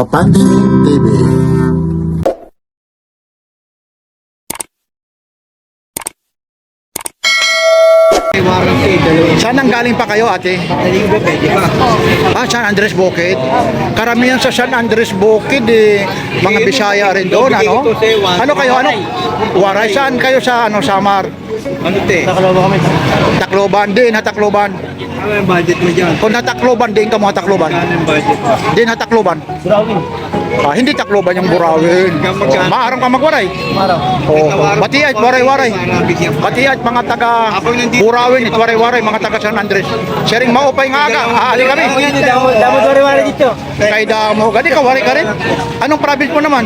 Papansin TV. Saan ang galing pa kayo, ate? San Andres Bukid. Karamihan sa San Andres Bukid, mga Bisaya rin doon, ano? Ano kayo, ano? Waray, saan kayo sa, Samar? Ano te? Tacloban kami. Tacloban, din, Tacloban. Ano yung budget mo dyan? Kung Tacloban, din ka mo Tacloban. Ano yung budget mo? Din, Tacloban. Hindi Tacloban yung Burawin. Maarang ka magwaray. Batiay, waray-waray. Batiay, mga taga Burawin, waray-waray, mga taga San Andres. Sharing maupay nga aga. Aali kami. Damo waray-waray dito. Kay Damo. Gani ka, waray ka rin. Anong province mo naman?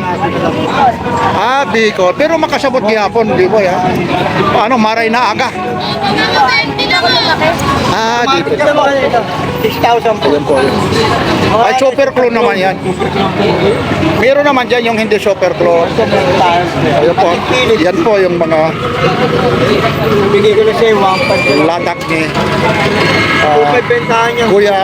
Bicol. Pero makasabot gihapon, di ba ya? Maray na aga. Dito. 6,000 po. Ay, super clone naman yan. Meron naman dyan yung hindi super clone. Ayan po. Yan po yung mga Bigay ko na siya yung 1.5. latak ni Bentahan niya. Kuya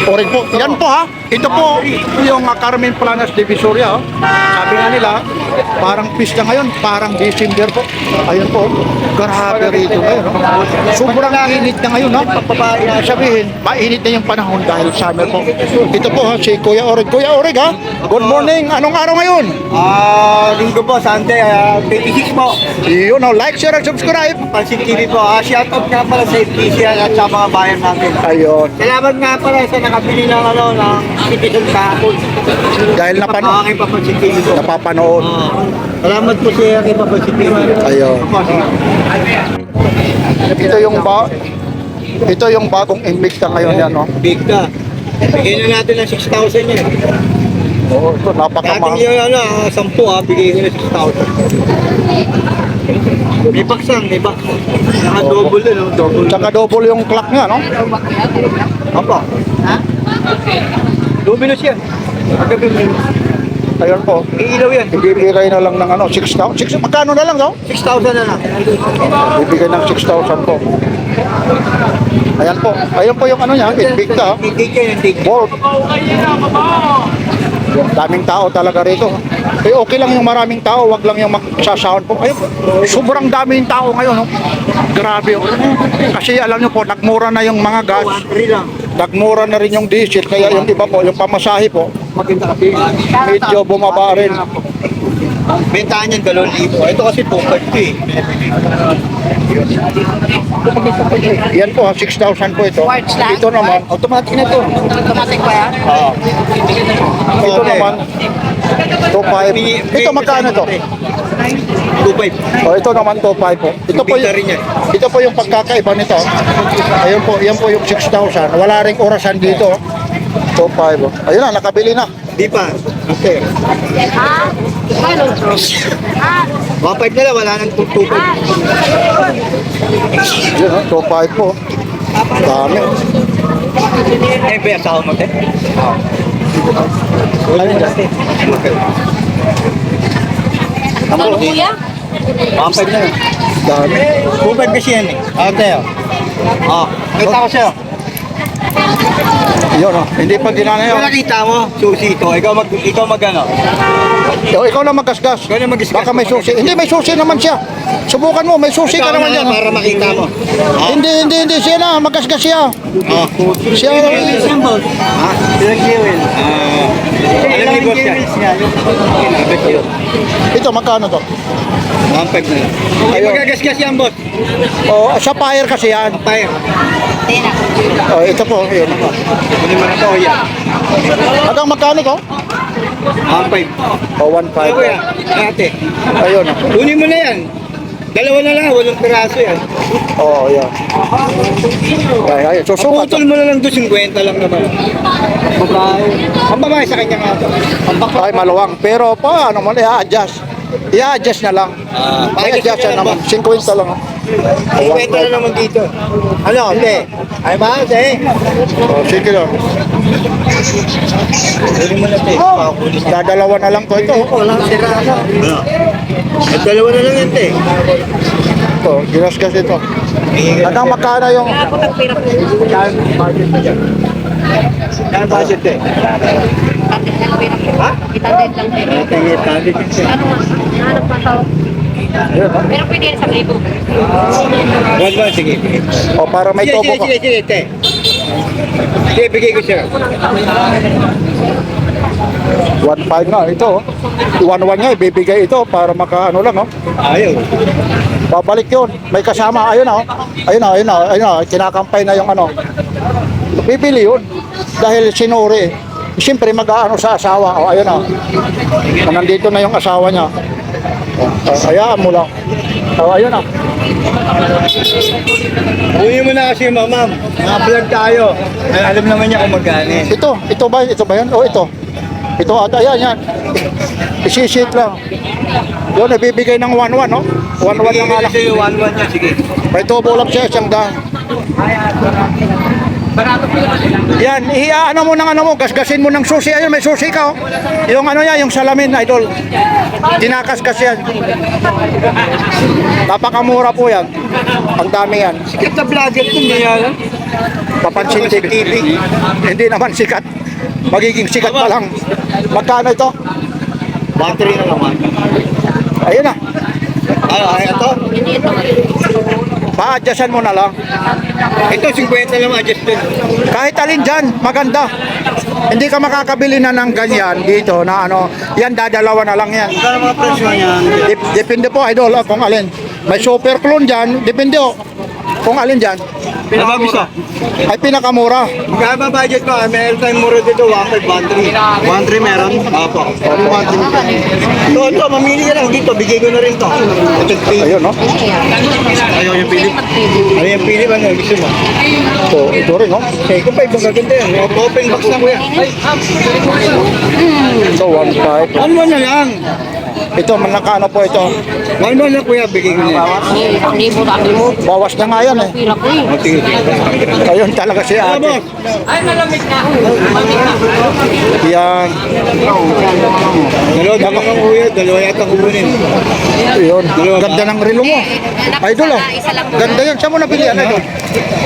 Orig po. Yan po ha. Ito po yung Carmen Planas Divisoria. Sabi nga nila, parang pista ngayon, parang December po. Ayun po. Grabe rito ngayon. Sobrang init na ngayon ha. Sabihin, mainit na yung panahon dahil summer po. Ito po ha, si Kuya Orig. Kuya Orig ha. Good morning. Anong araw ngayon? Linggo po, Sunday, 26 po. Yun o, like, share, and subscribe. Pansin TV po. Shout out nga pala sa FPCR at sa mga bayan natin. Ayun. Salamat nga pala sa nakabili ng ng citizen kahapon. Dahil Ang aking Papansin TV po. napapanood. Salamat po sa aking Papansin TV. Ayun. Ito yung bagong Invicta ngayon yan, no? Big ka. Bigyan na natin ng 6,000 yan. Oo, ito napakamahal. Ating yung 10 bigay ko na 6,000. May baksan, may baksan. Naka-double na, no? Double. Tsaka double yung clock niya, no? Apa? Ha? Luminous yan. Ayun po. Iilaw yan. Ibibigay na lang ng 6,000. Magkano na lang, no? 6,000 na lang. Ibibigay ng 6,000 po. Ayan po. Ayun po yung niya, Invicta. Tigig yan, tigig. Wolf. Daming tao talaga rito. Okay lang yung maraming tao, wag lang yung magsasound po. Ayun, sobrang daming tao ngayon. No? Grabe. Kasi alam nyo po, nagmura na yung mga gas. 1,300 lang. Nagmura na rin yung diesel. Kaya yung iba po, yung pamasahe po, Maganda kasi. medyo bumaba rin. Bentahan yan, 2,000. Ito kasi 2,500 eh. Yan po, 6,000 po ito. Quartz lang? Ito naman, automatic na ito. Automatic ba yan? Ito naman, 2,500. Ito magkano ito? 2,500. Ito naman 2,500 po. Ito po yung pagkakaiba nito. Ayun po, yan po yung 6,000. Wala ring orasan dito. 2,500. Ayun na, nakabili na. Di pa. Okay. 1,500 na lang, wala nang 2,500. Yun, 2,500 po. Dami. Eh, ba asawa mo, te? Ano yun? Ano kuya? 1,500 na lang. Dami. 2,500 kasi yan eh. Tayo. Kita ko sa'yo. Yun, hindi pa ginana Kung yun. nakita mo, susi ito, ikaw mag ano? Ikaw na magkasgas. Ikaw na mag-discuss. Baka may susi. Hindi, may susi naman siya. Subukan mo, may susi ka Ikaw naman na yan. para makita mo. Hindi siya na, magkasgas siya. Siya. Ha? Ilang jewel? Alam ni boss yan. Ito, magkano to? 1,500 na lang. Ay, Ayun. magagasgas yan, boss. Sa fire kasi yan. Pair. Ito po, yun. Kunin mo na to, yan. Hanggang magkano to? 1,500. 1,500. Ako yan. Ate. Ayun. Kunin mo na yan. Dalawa na lang, 8 piraso yan. Yan. Ay, susukat. Putol mo na lang doon, 50 lang naman. Babae. Ang babae sa kanya nga to. Ay, maluwang. Pero paano mo i-adjust? I-adjust na lang. I-adjust na naman. 50 lang. 50 na naman dito. Ano, hindi. Ay ba, sige. Sige lang. Kunin mo na ito. Dadalawa na lang to ito. Walang sira na. At dalawa na lang yan, te. Ito, ginasgas ito. Hanggang magkano yung... Ako nagpirap. Kaya budget eh. Ha? Tingit, tagit. Hanap pa tao. Pero pwede yan sa libo. Wag ba, sige. O para may Sige, tobo sige, ka. sige, sige, te. Sige, bigay ko siya. 1.5 nga ito. 1.1 nga ibibigay ito para makaano lang oh. Ayaw. Babalik yun. May kasama. Ayun na oh. Ayun na, ayun na, ayun na. Kinakampay na yung ano. Bibili yun. Dahil sinuri. Siyempre mag-aano sa asawa. O ayun na. Nandito na yung asawa niya. Hayaan mo lang. O ayun na. Uwi mo na kasi, ma'am. Mga vlog tayo. Ay, alam naman niya kung magkano. Ito ba yan? O ito. Ito ata yan, yan. Isisit lang. Yun, ibibigay ng 1.1 no? 1.1 lang alak. Sige, 1-1 niya, sige. May tubo lang siya, siyang daan. Yan, ano mo ng ano mo, gasgasin mo ng susi. Ayun, may susi ka, oh. Yung ano niya, yung salamin, idol. Tinakaskas yan. Napakamura po yan. Ang dami yan. Sikat na vlogger kung niya. Papansin TV. Hindi naman sikat. Magiging sikat pa lang. Magkano ito? Battery na naman. Ayun na. Ay, ito. Pa-adjustan mo na lang. Ito, 50 lang adjust din. Kahit alin dyan, maganda. Hindi ka makakabili na ng ganyan dito na ano. Yan, dadalawa na lang yan. Kaya mga presyo niya. Depende po, idol, kung alin. May super clone dyan, depende po. Kung alin dyan, Pinamabisa. ay pinakamura. Kaya ba budget ko? May airtime mura dito, 1.5 battery. 1.3 meron? Opo. 1.3. Ito, mamili ka lang dito. Bigay ko na rin to. Ito, pili. Ayun, no? Ayaw yung pili. Ayaw yung pili, ano? Gusto mo? Ito rin, no? Okay, kung pa ibang gaganda yan. Open box na kuya. So, 1.5. Ano na lang? Ito, manakano po ito. Ano na kuya, bigay ko niya. Hindi mo dami mo. Bawas na nga yan, eh. Pila ko eh. O, tingin. Ayun talaga si Ano, ate. boss? Ay, malamig na. Yan. Dalawa kang kuya, dalawa yata kukunin. Yun. Ganda ng relo mo. Idol, oh. Isa lang muna. Ganda yun. Saan mo nabili yan, idol?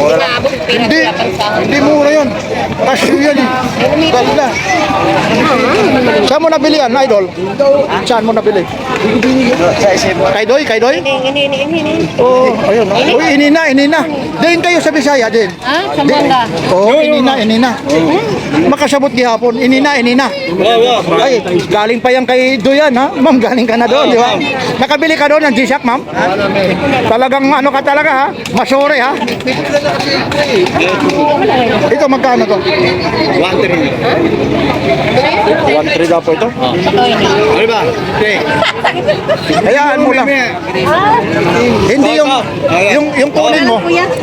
Inabot, pira Hindi. kaya pansahan. Hindi mura yun. Kasyo yan, eh. Ganda. Saan mo nabili yan, idol? Saan mo nabili? Kay Doy? Kay Doy? Ini. Oo, ayun. Oh. Uy, inina. Din kayo sa Bisaya, din. Ha? Sa Manga. Oo, inina. Makasabot gihapon. Inina. Ay, galing pa yan kay Doyan, ha? Ma'am, galing ka na doon, di ba? Nakabili ka doon ng G-Shock, ma'am? Talagang ano ka talaga, ha? Masore, ha? Ito, magkano to? 1.3 daw po ito. Ano ba? Okay. Hayaan mo lang. Hindi yung kunin mo.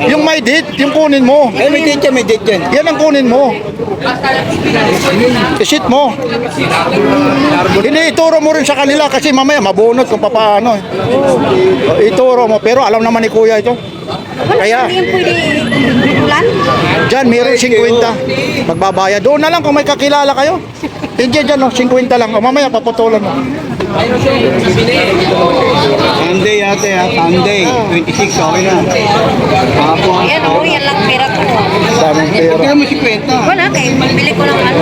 Yung may date, yung kunin mo. Ay, may date yan. Yan ang kunin mo. Isit mo. Hindi, ituro mo rin sa kanila kasi mamaya mabunot kung paano. Ituro mo, pero alam naman ni kuya ito. Kaya, Hindi yung pwede bulan. dyan, meron 50. Magbabayad. Doon na lang kung may kakilala kayo. Hindi dyan, no, 50 lang. O, mamaya paputulan mo. Sunday ate ha, Sunday. 26, okay na. Apo. Ayan o, yan lang pera ko. Daming pera. Kaya mo 50. Wala kayo, bili ko ng ano.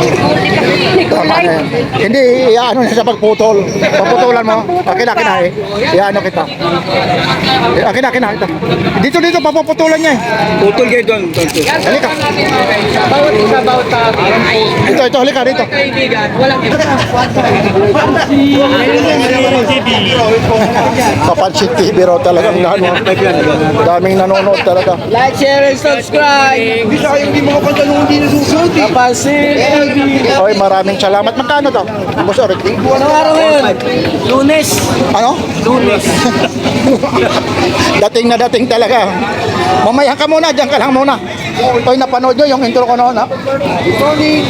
Tama na yan. Hindi, iaano na sa pagputol. Paputulan mo. Akin eh. Iaano kita. Akin. Ito. Dito, papuputulan niya eh. Putol kayo doon. Halika. Ito, halika dito. Papansin TV raw talagang daming nanonood talaga. Like, share, and subscribe. Hindi sa kayo hindi mga pantalong hindi nasusunod. Kapansin. Oy, maraming salamat. Magkano to? Boss Oric? Anong araw ngayon? Lunes. Ano? Lunes. Dating talaga. Mamaya ka muna, diyan ka lang muna. Oy, napanood nyo yung intro ko noon, ha?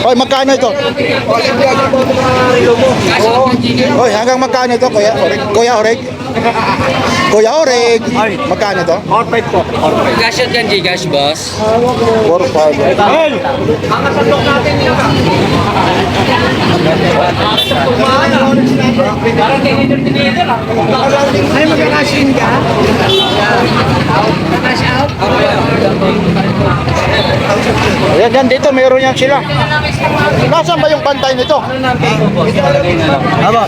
Oy, magkano ito? Oy, hanggang magkano ito, Kuya Oreg? Kuya Oreg, magkano ito? Orpet po. Cash out yan, Gcash, boss. 4-5. Hey! Ay, magkakasin ka? Ayan, yan dito, meron yan sila. Nasaan ba yung bantay nito? Aba.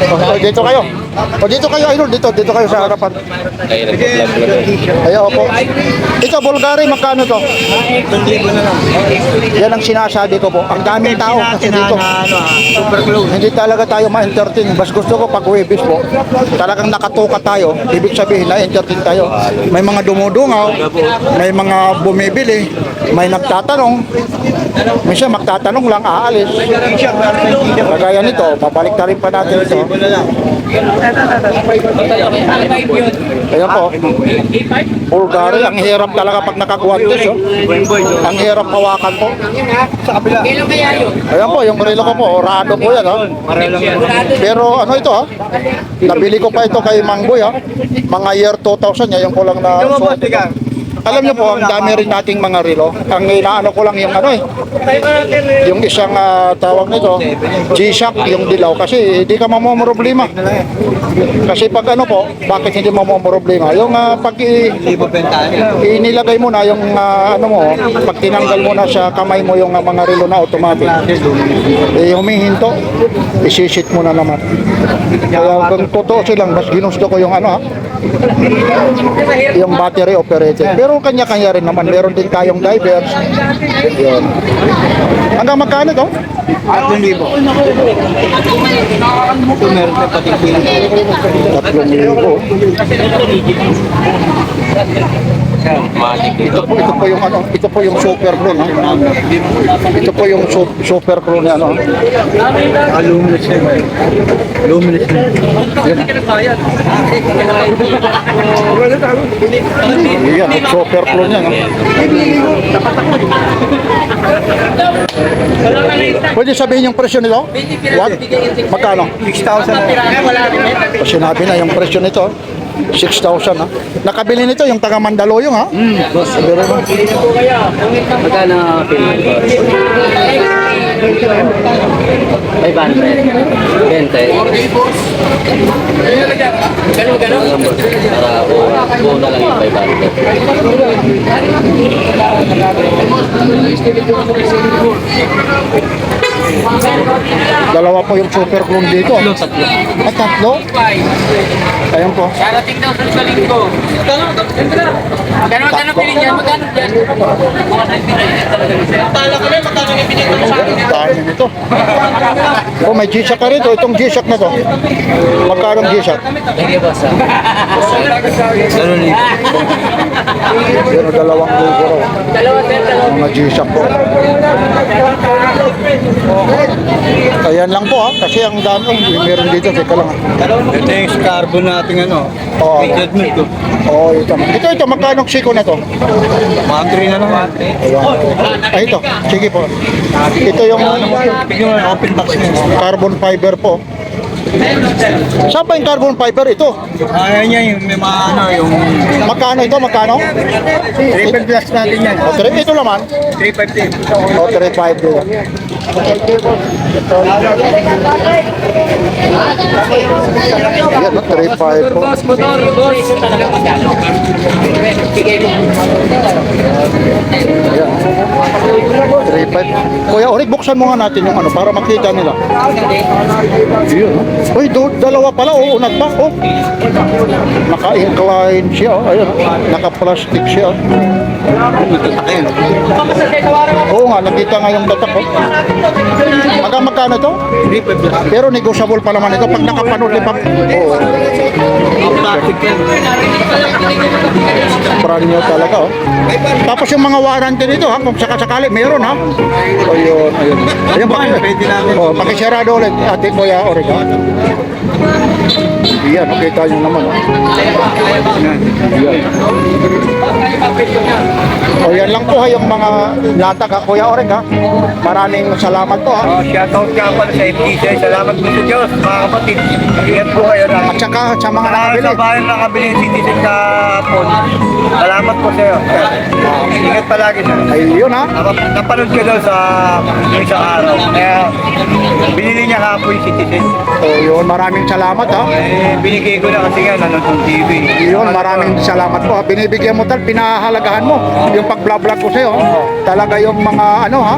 O, dito kayo. O, dito kayo, idol. Dito kayo sa harapan. Ayan, opo. Ito, Bulgari, magkano to? 2,000 na lang. Yan ang sinasabi ko po. Ang daming tao kasi dito. Super close. Hindi talaga tayo ma-entertain. Mas gusto ko pag Huwebes po, talagang nakatuka tayo. Ibig sabihin na-entertain tayo. May mga dumudungaw, may mga bumibili, may nagtatanong. Minsan magtatanong lang, aalis. Kagaya nito, babalik na rin pa natin ito. Ayan po. Bulgari, ang hirap talaga pag nakaguantes. Oh. Ang hirap hawakan po. Sa kabila. Ayan po, yung relo ko po, orado po yan. Oh. Pero ano ito ha? Nabili ko pa ito kay Mangboy ha. Mga year 2000, ngayon ko lang na suot ito. Alam niyo po, ang dami rin nating mga relo. Ang inaano ko lang yung ano yung isang tawag nito, G-Shock, yung dilaw. Kasi hindi ka mamomroblema. Kasi pag ano po, bakit hindi mamomroblema? Yung pag inilagay mo na yung ano mo, pag tinanggal mo na sa kamay mo yung mga relo na automatic, humihinto, isisit mo na naman. Kaya kung totoo silang, mas ginusto ko yung ano ha, yung battery operated. Pero kanya-kanya rin naman. Meron din tayong divers. Yun. Hanggang magkano to? 3,000. Ito meron na pati piling. 3,000. Ito po yung ano, ito po yung super crew, no? Ito po yung super crew na ano. Luminous na. Luminous na. Yan, super crew niya, no? Pwede sabihin yung presyo nito? What? Magkano? 6,000 na. Sinabi na yung presyo nito. 6,000 ha. Nakabili nito yung taga Mandaluyong ha. Boss, Pero mo. magkano pili? 500. 20. Ganun. Para buo na lang yung 500. Dalawa po yung super clone dito. Tatlo. At tatlo? Ayan po. Darating daw sa linggo. Magkano pili niyan? Magkano dyan? Tala ka rin, magkano yung pinito mo sa akin? Dami nito. Oh, may G-Shock ka rito. Itong G-Shock na to. Magkano G-Shock? Sige, boss. Ganun eh. Pero 2,000 raw. Mga G-Shock po. Ayan lang po ha. Kasi ang dami. Meron dito. Teka lang ha. Ito yung carbon natin ano. Oo. Painted milk ko. Oh, ito. Ito. Magkano siko na to? Mga 3 na naman. Ay, ito. Sige po. Ito yung Bigyan mo ng open box na. carbon fiber po. Saan pa yung carbon fiber? Ito. Ayan niya yung may mga ano yung Magkano ito? Magkano? triple plus natin yan. O, ito naman. 350. O, 3.5 din. Yan, no? 3.5 po. Boss, motor, boss. Talagang magkano? Bigay mo. Ayan. 3.5. Kuya Orig, buksan mo nga natin yung ano para makita nila. Yun. Uy, dalawa pala. Oo, unat pa. Oh. Naka-incline siya. Oh. Ayun. Naka-plastic siya. Oo nga, nakita nga yung tatak ko. Magkano to? Pero negotiable pa naman ito pag nakapanood ni Pap. Oo. Brand new talaga oh. Tapos yung mga warranty nito ha, kung sakasakali meron ha. Ayun, ayun. Ayun pa. Pwede namin. Oh, pakisarado ulit Ate Kuya Orig ha. Yan, nakita nyo naman oh. Yan. O yan lang po ha yung mga latag ha, Kuya Orig ha. Maraming salamat po ha. Shoutout nga pala sa FTC. Salamat po sa Diyos, mga kapatid. Ingat po kayo na. At saka sa mga nakabili. Sa bayan nakabili yung citizen sa phone. Salamat po sa iyo. Ingat palagi sir. Ayun ha. Napanood ko sa isang araw. Kaya binili niya hapon yung Citizen. So yun, maraming salamat ha. Binigay ko na kasi nga nanonood TV. Yun, maraming salamat po ha. Binibigyan mo tal, pinahalagahan mo yung pag-vlog ko sa'yo. Talaga yung mga ano ha,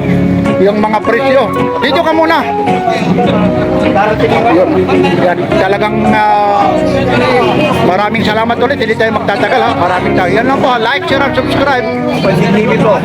yung mga presyo. Dito ka muna. Yun, yan, talagang maraming salamat ulit. Hindi tayo magtatagal ha. Maraming tayo. Yan lang po ha. Like, share, and subscribe. Pansin TV po.